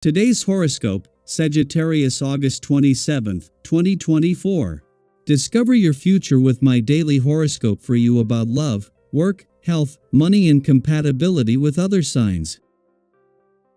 Today's horoscope, Sagittarius August 27th, 2024. Discover your future with my daily horoscope for you about love, work, health, money and compatibility with other signs.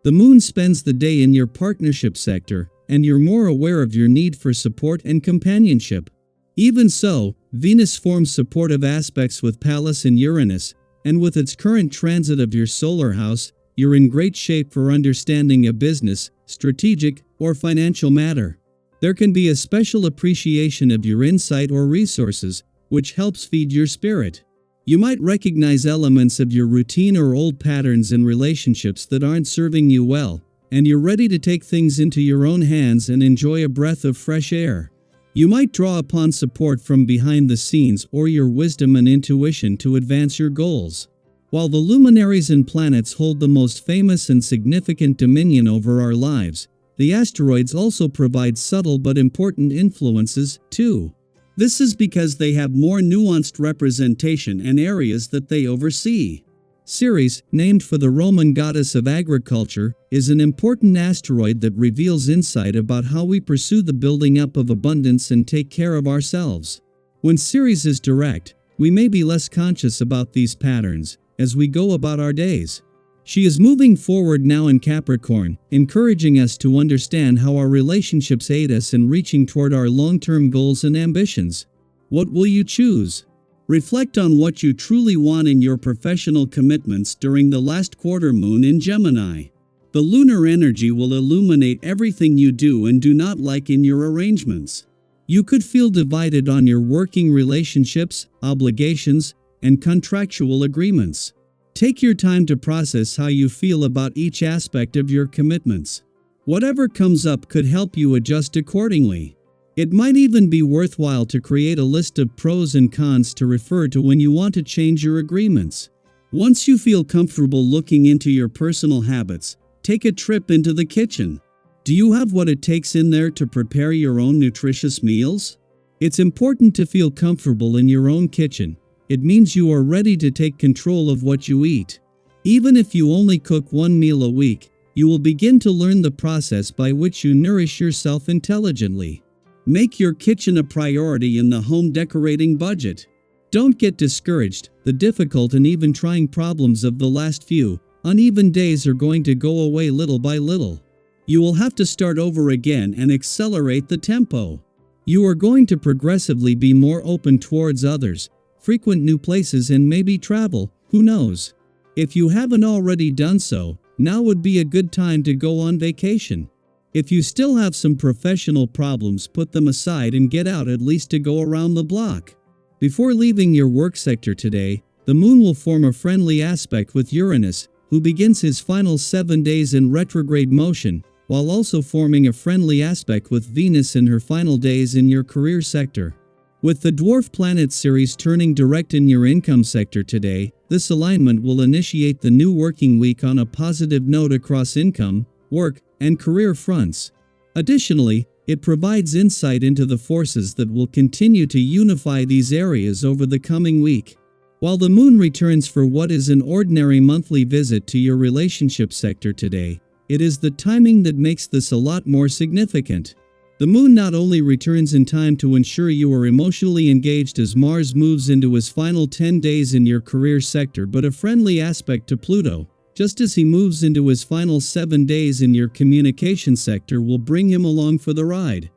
The moon spends the day in your partnership sector, and you're more aware of your need for support and companionship. Even so, Venus forms supportive aspects with Pallas and Uranus, and with its current transit of your solar house, you're in great shape for understanding a business, strategic, or financial matter. There can be a special appreciation of your insight or resources, which helps feed your spirit. You might recognize elements of your routine or old patterns in relationships that aren't serving you well, and you're ready to take things into your own hands and enjoy a breath of fresh air. You might draw upon support from behind the scenes or your wisdom and intuition to advance your goals. While the luminaries and planets hold the most famous and significant dominion over our lives, the asteroids also provide subtle but important influences, too. This is because they have more nuanced representation in areas that they oversee. Ceres, named for the Roman goddess of agriculture, is an important asteroid that reveals insight about how we pursue the building up of abundance and take care of ourselves. When Ceres is direct, we may be less conscious about these patterns as we go about our days. She is moving forward now in Capricorn, encouraging us to understand how our relationships aid us in reaching toward our long-term goals and ambitions. What will you choose? Reflect on what you truly want in your professional commitments during the last quarter moon in Gemini. The lunar energy will illuminate everything you do and do not like in your arrangements. You could feel divided on your working relationships, obligations, and contractual agreements. Take your time to process how you feel about each aspect of your commitments. Whatever comes up could help you adjust accordingly. It might even be worthwhile to create a list of pros and cons to refer to when you want to change your agreements. Once you feel comfortable looking into your personal habits, take a trip into the kitchen. Do you have what it takes in there to prepare your own nutritious meals? It's important to feel comfortable in your own kitchen. It means you are ready to take control of what you eat. Even if you only cook one meal a week, you will begin to learn the process by which you nourish yourself intelligently. Make your kitchen a priority in the home decorating budget. Don't get discouraged. The difficult and even trying problems of the last few uneven days are going to go away little by little. You will have to start over again and accelerate the tempo. You are going to progressively be more open towards others, frequent new places and maybe travel, who knows? If you haven't already done so, now would be a good time to go on vacation. If you still have some professional problems, put them aside and get out at least to go around the block. Before leaving your work sector today, the moon will form a friendly aspect with Uranus, who begins his final 7 days in retrograde motion, while also forming a friendly aspect with Venus in her final days in your career sector. With the dwarf planet Ceres turning direct in your income sector today, this alignment will initiate the new working week on a positive note across income, work, and career fronts. Additionally, it provides insight into the forces that will continue to unify these areas over the coming week. While the moon returns for what is an ordinary monthly visit to your relationship sector today, it is the timing that makes this a lot more significant. The moon not only returns in time to ensure you are emotionally engaged as Mars moves into his final 10 days in your career sector, but a friendly aspect to Pluto, just as he moves into his final 7 days in your communication sector, will bring him along for the ride.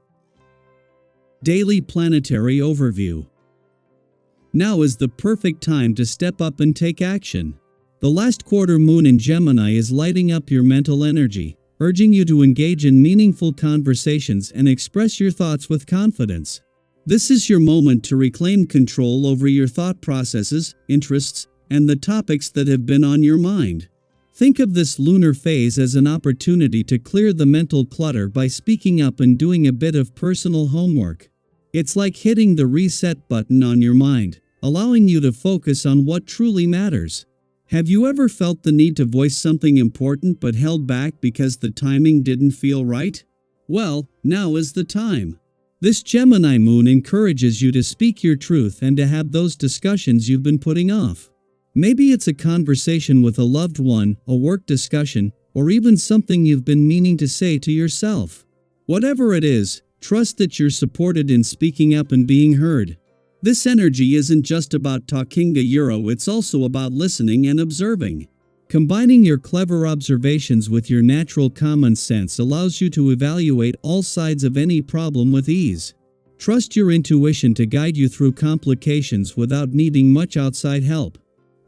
Daily Planetary Overview. Now is the perfect time to step up and take action. The last quarter moon in Gemini is lighting up your mental energy, urging you to engage in meaningful conversations and express your thoughts with confidence. This is your moment to reclaim control over your thought processes, interests, and the topics that have been on your mind. Think of this lunar phase as an opportunity to clear the mental clutter by speaking up and doing a bit of personal homework. It's like hitting the reset button on your mind, allowing you to focus on what truly matters. Have you ever felt the need to voice something important but held back because the timing didn't feel right? Well, now is the time. This Gemini moon encourages you to speak your truth and to have those discussions you've been putting off. Maybe it's a conversation with a loved one, a work discussion, or even something you've been meaning to say to yourself. Whatever it is, trust that you're supported in speaking up and being heard. This energy isn't just about talking, it's also about listening and observing. Combining your clever observations with your natural common sense allows you to evaluate all sides of any problem with ease. Trust your intuition to guide you through complications without needing much outside help.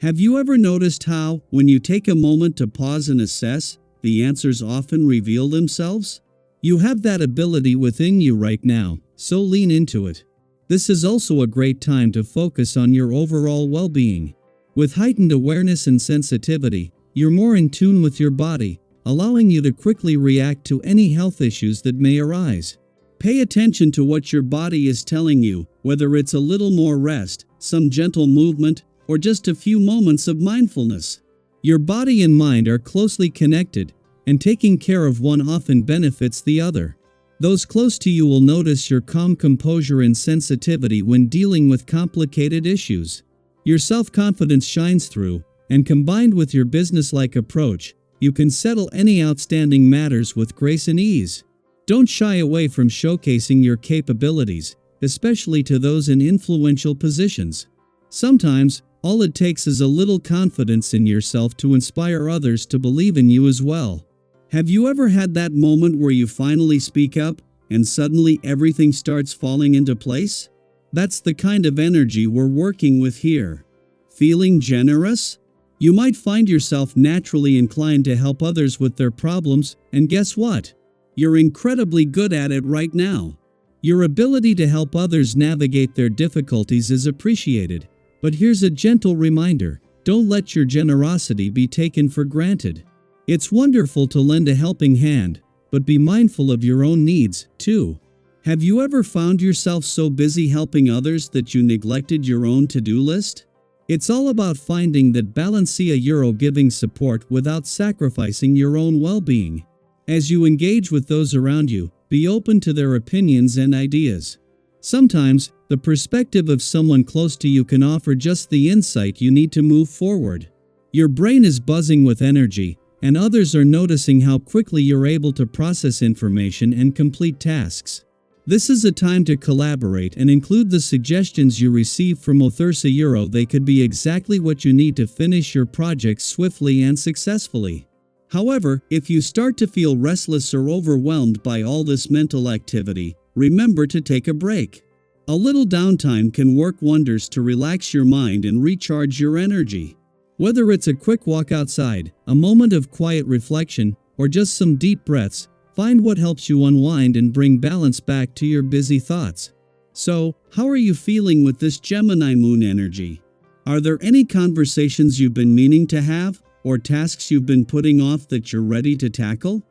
Have you ever noticed how, when you take a moment to pause and assess, the answers often reveal themselves? You have that ability within you right now, so lean into it. This is also a great time to focus on your overall well-being. With heightened awareness and sensitivity, you're more in tune with your body, allowing you to quickly react to any health issues that may arise. Pay attention to what your body is telling you, whether it's a little more rest, some gentle movement, or just a few moments of mindfulness. Your body and mind are closely connected, and taking care of one often benefits the other. Those close to you will notice your calm composure and sensitivity when dealing with complicated issues. Your self-confidence shines through, and combined with your business-like approach, you can settle any outstanding matters with grace and ease. Don't shy away from showcasing your capabilities, especially to those in influential positions. Sometimes, all it takes is a little confidence in yourself to inspire others to believe in you as well. Have you ever had that moment where you finally speak up, and suddenly everything starts falling into place? That's the kind of energy we're working with here. Feeling generous? You might find yourself naturally inclined to help others with their problems, and guess what? You're incredibly good at it right now. Your ability to help others navigate their difficulties is appreciated, but here's a gentle reminder: don't let your generosity be taken for granted. It's wonderful to lend a helping hand, but be mindful of your own needs, too. Have you ever found yourself so busy helping others that you neglected your own to-do list? It's all about finding that balance, giving support without sacrificing your own well-being. As you engage with those around you, be open to their opinions and ideas. Sometimes, the perspective of someone close to you can offer just the insight you need to move forward. Your brain is buzzing with energy, and others are noticing how quickly you're able to process information and complete tasks. This is a time to collaborate and include the suggestions you receive from others. They could be exactly what you need to finish your project swiftly and successfully. However, if you start to feel restless or overwhelmed by all this mental activity, remember to take a break. A little downtime can work wonders to relax your mind and recharge your energy. Whether it's a quick walk outside, a moment of quiet reflection, or just some deep breaths, find what helps you unwind and bring balance back to your busy thoughts. So, how are you feeling with this Gemini moon energy? Are there any conversations you've been meaning to have, or tasks you've been putting off that you're ready to tackle?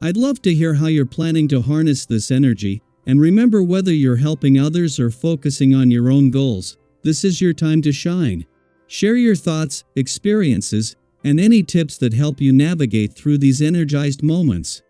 I'd love to hear how you're planning to harness this energy, and remember, whether you're helping others or focusing on your own goals, this is your time to shine. Share your thoughts, experiences, and any tips that help you navigate through these energized moments.